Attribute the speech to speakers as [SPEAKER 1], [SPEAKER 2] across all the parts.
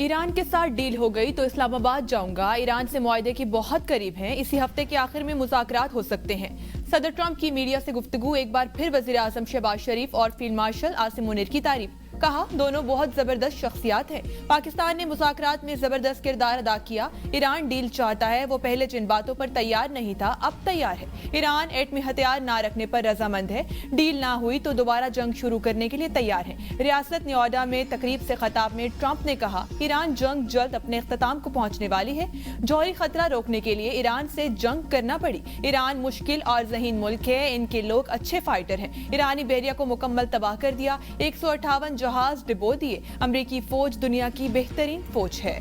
[SPEAKER 1] ایران کے ساتھ ڈیل ہو گئی تو اسلام آباد جاؤں گا، ایران سے معاہدے کے بہت قریب ہیں، اسی ہفتے کے آخر میں مذاکرات ہو سکتے ہیں۔ صدر ٹرمپ کی میڈیا سے گفتگو، ایک بار پھر وزیر اعظم شہباز شریف اور فیلڈ مارشل عاصم منیر کی تعریف، کہا دونوں بہت زبردست شخصیات ہیں، پاکستان نے مذاکرات میں زبردست کردار ادا کیا، ایران ڈیل چاہتا ہے، وہ پہلے جن باتوں پر تیار نہیں تھا اب تیار ہے، ایران ایٹمی ہتھیار نہ رکھنے پر رضامند ہے، ڈیل نہ ہوئی تو دوبارہ جنگ شروع کرنے کے لیے تیار ہے۔ ریاست نیواڈا میں تقریب سے خطاب میں ٹرمپ نے کہا ایران جنگ جلد اپنے اختتام کو پہنچنے والی ہے، جوہری خطرہ روکنے کے لیے ایران سے جنگ کرنا پڑی، ایران مشکل اور ذہین ملک ہے، ان کے لوگ اچھے فائٹر ہیں، ایرانی بحریہ کو مکمل تباہ کر دیا، 158 جہاز ڈبو دیے، امریکی فوج دنیا کی بہترین فوج ہے۔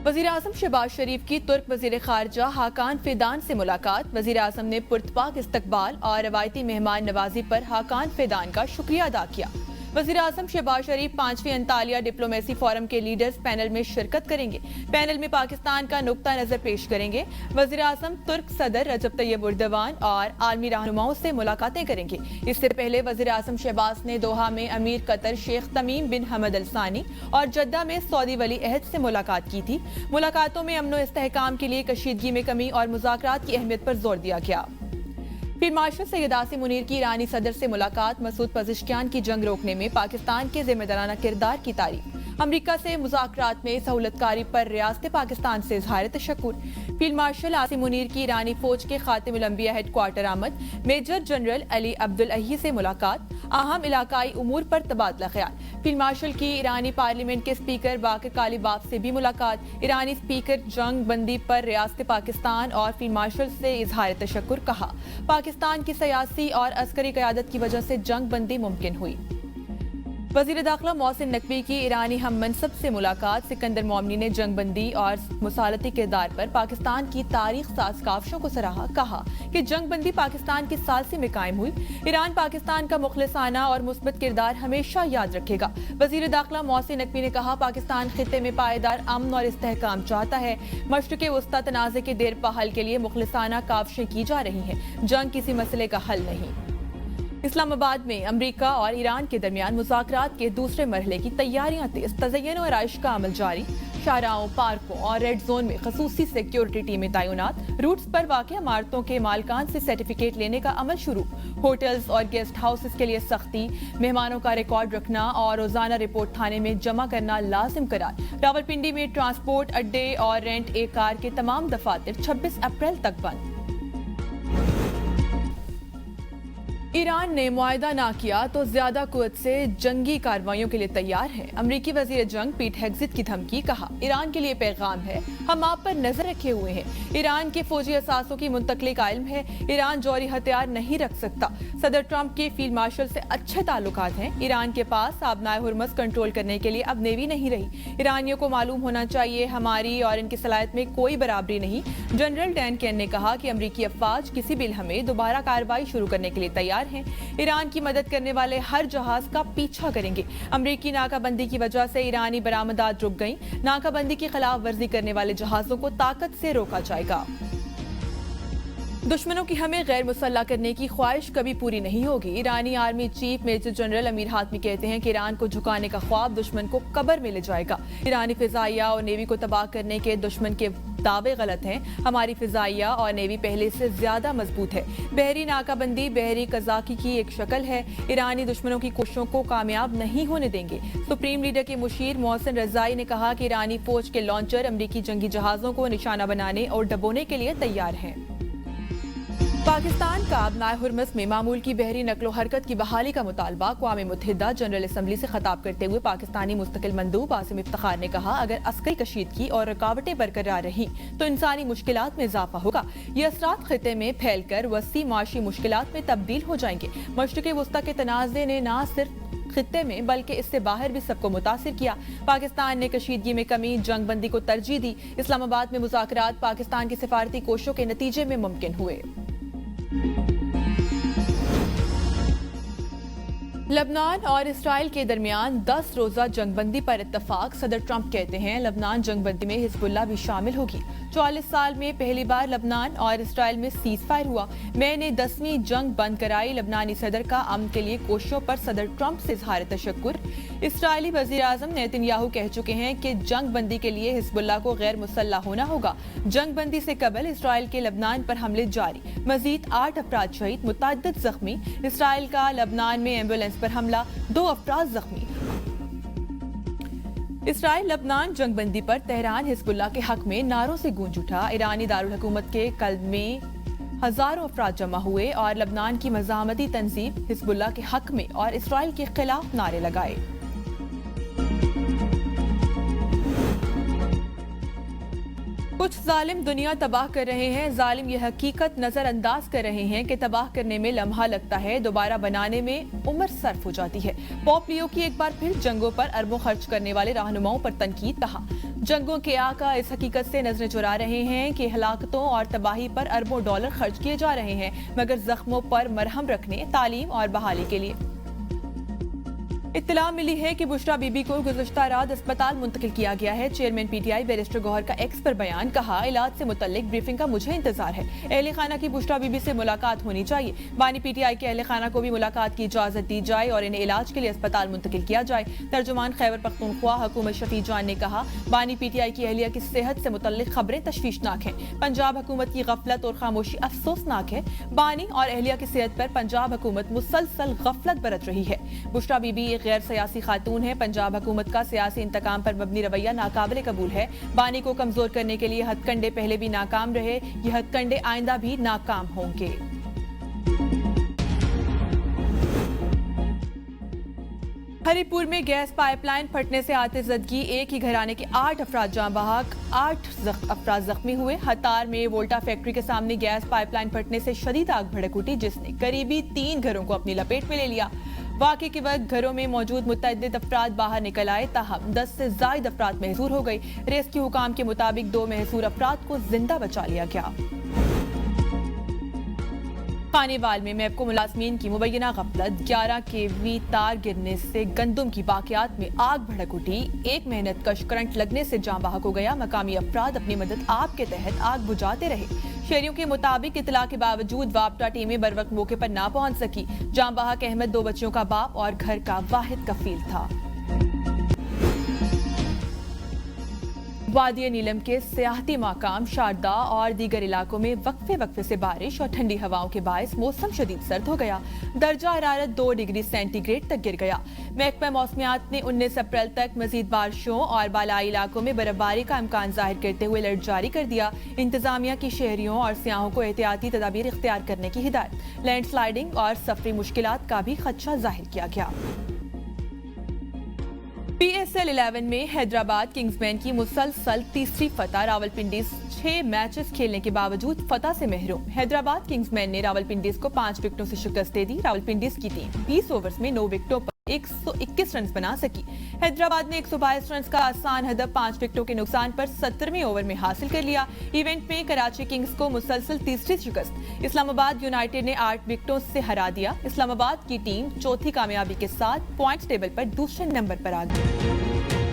[SPEAKER 1] وزیر اعظم شہباز شریف کی ترک وزیر خارجہ حاکان فیدان سے ملاقات، وزیر اعظم نے پرتپاک استقبال اور روایتی مہمان نوازی پر حاکان فیدان کا شکریہ ادا کیا۔ وزیر اعظم شہباز شریف 5ویں انطالیہ ڈپلومیسی فورم کے لیڈرز پینل میں شرکت کریں گے، پینل میں پاکستان کا نقطہ نظر پیش کریں گے، وزیر اعظم ترک صدر رجب طیب اردوان اور عالمی رہنماؤں سے ملاقاتیں کریں گے۔ اس سے پہلے وزیر اعظم شہباز نے دوحہ میں امیر قطر شیخ تمیم بن حمد الثانی اور جدہ میں سعودی ولی عہد سے ملاقات کی تھی۔ ملاقاتوں میں امن و استحکام کے لیے کشیدگی میں کمی اور مذاکرات کی اہمیت پر زور دیا گیا۔ فیلڈ مارشل سید عاصم منیر کی ایرانی صدر سے ملاقات، مسعود پزشکیان کی جنگ روکنے میں پاکستان کے ذمہ دارانہ کردار کی تعریف، امریکہ سے مذاکرات میں سہولت کاری پر ریاست پاکستان سے اظہار تشکر۔ فیلڈ مارشل عاصم منیر کی ایرانی فوج کے خاتم الانبیاء ہیڈ کوارٹر آمد، میجر جنرل علی عبدالعی سے ملاقات، اہم علاقائی امور پر تبادلہ خیال۔ فیلڈ مارشل کی ایرانی پارلیمنٹ کے اسپیکر باقر کالیباف سے بھی ملاقات، ایرانی اسپیکر جنگ بندی پر ریاست پاکستان اور فیلڈ مارشل سے اظہار تشکر، کہا پاکستان کی سیاسی اور عسکری قیادت کی وجہ سے جنگ بندی ممکن ہوئی۔ وزیر داخلہ محسن نقوی کی ایرانی ہم منصب سے ملاقات، سکندر مومنی نے جنگ بندی اور مصالحتی کردار پر پاکستان کی تاریخ ساز کاوشوں کو سراہا، کہا کہ جنگ بندی پاکستان کی ثالثی میں قائم ہوئی، ایران پاکستان کا مخلصانہ اور مثبت کردار ہمیشہ یاد رکھے گا۔ وزیر داخلہ محسن نقوی نے کہا پاکستان خطے میں پائیدار امن اور استحکام چاہتا ہے، مشرق وسطی تنازع کے دیرپا حل کے لیے مخلصانہ کاوشیں کی جا رہی ہیں، جنگ کسی مسئلے کا حل نہیں۔ اسلام آباد میں امریکہ اور ایران کے درمیان مذاکرات کے دوسرے مرحلے کی تیاریاں تیز، تزئین و آرائش کا عمل جاری، شاہراہوں، پارکوں اور ریڈ زون میں خصوصی سیکیورٹی ٹیمیں تعینات، روٹس پر واقع عمارتوں کے مالکان سے سرٹیفکیٹ لینے کا عمل شروع، ہوٹلز اور گیسٹ ہاؤسز کے لیے سختی، مہمانوں کا ریکارڈ رکھنا اور روزانہ رپورٹ تھانے میں جمع کرنا لازم قرار۔ راولپنڈی میں ٹرانسپورٹ اڈے اور رینٹ اے کار کے تمام دفاتر 26 اپریل تک بند۔ ایران نے معاہدہ نہ کیا تو زیادہ قوت سے جنگی کارروائیوں کے لیے تیار ہے، امریکی وزیر جنگ پیٹ ہیگزٹ کی دھمکی، کہا ایران کے لیے پیغام ہے ہم آپ پر نظر رکھے ہوئے ہیں، ایران کے فوجی اثاثوں کی منتقلی کا علم ہے، ایران جوہری ہتھیار نہیں رکھ سکتا۔ صدر ٹرمپ کے فیلڈ مارشل سے اچھے تعلقات ہیں، ایران کے پاس آبنائے ہرمز کنٹرول کرنے کے لیے اب نیوی نہیں رہی، ایرانیوں کو معلوم ہونا چاہیے ہماری اور ان کی صلاحیت میں کوئی برابری نہیں۔ جنرل ڈین کین نے کہا کہ امریکی افواج کسی بھی لمحے دوبارہ کارروائی شروع کرنے کے لیے تیار ہیں، ایران کی مدد کرنے والے ہر جہاز کا پیچھا کریں گے۔ امریکی ناکہ بندی کی وجہ سے ایرانی برآمدات رک گئیں، ناکہ بندی کی خلاف ورزی کرنے والے جہازوں کو طاقت سے روکا جائے گا۔ دشمنوں کی ہمیں غیر مسلح کرنے کی خواہش کبھی پوری نہیں ہوگی، ایرانی آرمی چیف میجر جنرل امیر حاتمی کہتے ہیں کہ ایران کو جھکانے کا خواب دشمن کو قبر میں لے جائے گا، ایرانی فضائیہ اور نیوی کو تباہ کرنے کے دشمن کے دعوے غلط ہیں، ہماری فضائیہ اور نیوی پہلے سے زیادہ مضبوط ہے، بحری ناکہ بندی بحری قزاقی کی ایک شکل ہے، ایرانی دشمنوں کی کوششوں کو کامیاب نہیں ہونے دیں گے۔ سپریم لیڈر کے مشیر محسن رضائی نے کہا کہ ایرانی فوج کے لانچر امریکی جنگی جہازوں کو نشانہ بنانے اور ڈبونے کے لیے تیار ہیں۔ پاکستان کا آبنائے ہرمز میں معمول کی بحری نقل و حرکت کی بحالی کا مطالبہ، اقوام متحدہ جنرل اسمبلی سے خطاب کرتے ہوئے پاکستانی مستقل مندوب عاصم افتخار نے کہا اگر عسکری کشیدگی اور رکاوٹیں برقرار رہیں تو انسانی مشکلات میں اضافہ ہوگا، یہ اثرات خطے میں پھیل کر وسیع معاشی مشکلات میں تبدیل ہو جائیں گے۔ مشرق وسطی کے تنازع نے نہ صرف خطے میں بلکہ اس سے باہر بھی سب کو متاثر کیا، پاکستان نے کشیدگی میں کمی، جنگ بندی کو ترجیح دی، اسلام آباد میں مذاکرات پاکستان کی سفارتی کوششوں کے نتیجے میں ممکن ہوئے۔ لبنان اور اسرائیل کے درمیان 10 روزہ جنگ بندی پر اتفاق. صدر ٹرمپ کہتے ہیں لبنان جنگ بندی میں حزب اللہ بھی شامل ہوگی. 44 سال میں پہلی بار لبنان اور اسرائیل میں سیز فائر ہوا. میں نے 10ویں جنگ بند کرائی. لبنانی صدر کا امن کے لیے کوششوں پر صدر ٹرمپ سے اظہار تشکر. اسرائیلی وزیر اعظم نیتن یاہو کہہ چکے ہیں کہ جنگ بندی کے لیے حزب اللہ کو غیر مسلح ہونا ہوگا. جنگ بندی سے قبل اسرائیل کے لبنان پر حملے جاری. مزید 8 افراد شہید، متعدد زخمی. اسرائیل کا لبنان میں ایمبولینس پر حملہ، 2 افراد زخمی. اسرائیل لبنان جنگ بندی پر تہران حزب اللہ کے حق میں نعروں سے گونج اٹھا. ایرانی دارالحکومت کے قلب میں ہزاروں افراد جمع ہوئے اور لبنان کی مزاحمتی تنظیم حزب اللہ کے حق میں اور اسرائیل کے خلاف نعرے لگائے. کچھ ظالم دنیا تباہ کر رہے ہیں. ظالم یہ حقیقت نظر انداز کر رہے ہیں کہ تباہ کرنے میں لمحہ لگتا ہے، دوبارہ بنانے میں عمر صرف ہو جاتی ہے. پوپ لیو کی ایک بار پھر جنگوں پر اربوں خرچ کرنے والے رہنماؤں پر تنقید. کہا جنگوں کے آقا اس حقیقت سے نظریں چرا رہے ہیں کہ ہلاکتوں اور تباہی پر اربوں ڈالر خرچ کیے جا رہے ہیں، مگر زخموں پر مرہم رکھنے، تعلیم اور بحالی کے لیے. اطلاع ملی ہے کہ بشرا بی بی کو گزشتہ رات اسپتال منتقل کیا گیا ہے. Chairman P T I barrister Gohar کا ایکس پر بیان. کہا علاج سے متعلق بریفنگ کا مجھے انتظار ہے. اہل خانہ کی بشرا بی بی سے ملاقات ہونی چاہیے. بانی پی ٹی آئی کے اہل خانہ کو بھی ملاقات کی اجازت دی جائے اور انہیں علاج کے لیے اسپتال منتقل کیا جائے. ترجمان خیبر پختونخوا حکومت شفیع جان نے کہا بانی پی ٹی آئی کی اہلیہ کی صحت سے متعلق خبریں تشویشناک ہیں. پنجاب حکومت کی غفلت اور خاموشی افسوسناک ہے. بانی اور اہلیہ کی صحت پر پنجاب حکومت مسلسل غفلت برت رہی ہے. بشرا بی بی ایک غیر سیاسی خاتون ہے. پنجاب حکومت کا سیاسی انتقام پر مبنی رویہ ناقابل قبول ہے. بانی کو کمزور کرنے کے لیے ہتھ کنڈے پہلے بھی ناکام رہے، یہ ہتھ کنڈے آئندہ بھی ناکام ہوں گے. ہری پور میں گیس پائپ لائن پھٹنے سے آتش زدگی. ایک ہی گھرانے کے 8 افراد جاں بحق، 8 افراد زخمی ہوئے. ہتار میں وولٹا فیکٹری کے سامنے گیس پائپ لائن پھٹنے سے شدید آگ بھڑک اٹھی جس نے قریبی 3 گھروں کو اپنی لپیٹ میں لے لیا. واقعے کے وقت گھروں میں موجود متعدد افراد باہر نکل آئے، تاہم 10 سے زائد افراد محصور ہو گئے. ریسکیو حکام کے مطابق 2 محصور افراد کو زندہ بچا لیا گیا. خانیوال میں میپکو ملازمین کی مبینہ غفلت، 11 kV تار گرنے سے گندم کی باقیات میں آگ بھڑک اٹھی. ایک محنت کش کرنٹ لگنے سے جاں بحق ہو گیا. مقامی افراد اپنی مدد آپ کے تحت آگ بجھاتے رہے. شہریوں کے مطابق اطلاع کے باوجود وابٹا ٹیمیں بروقت موقع پر نہ پہنچ سکی. جاں بحق احمد 2 بچوں کا باپ اور گھر کا واحد کفیل تھا. وادی نیلم کے سیاحتی مقام شاردا اور دیگر علاقوں میں وقفے سے بارش اور ٹھنڈی ہواؤں کے باعث موسم شدید سرد ہو گیا. درجہ حرارت 2 ڈگری سینٹی گریڈ تک گر گیا. محکمہ موسمیات نے 19 اپریل تک مزید بارشوں اور بالائی علاقوں میں برف باری کا امکان ظاہر کرتے ہوئے الرٹ جاری کر دیا. انتظامیہ کی شہریوں اور سیاحوں کو احتیاطی تدابیر اختیار کرنے کی ہدایت. لینڈ سلائیڈنگ اور سفری مشکلات کا بھی خدشہ ظاہر کیا گیا. پی ایس ایل 11 میں حیدرآباد کنگز مین کی مسلسل تیسری فتح. راولپنڈی 6 میچز کھیلنے کے باوجود فتح سے محروم. حیدرآباد کنگز مین نے راولپنڈی کو 5 وکٹوں سے شکست دے دی. راولپنڈی کی ٹیم 20 اوورز میں 9 وکٹوں پر 121 رنز بنا سکی. حیدرآباد نے 122 رنز کا آسان ہدف 5 وکٹوں کے نقصان پر 17ویں اوور میں حاصل کر لیا. ایونٹ میں کراچی کنگز کو مسلسل تیسری شکست. اسلام آباد یونائیٹڈ نے 8 وکٹوں سے ہرا دیا. اسلام آباد کی ٹیم چوتھی کامیابی کے ساتھ پوائنٹس ٹیبل پر دوسرے نمبر پر آ گئی.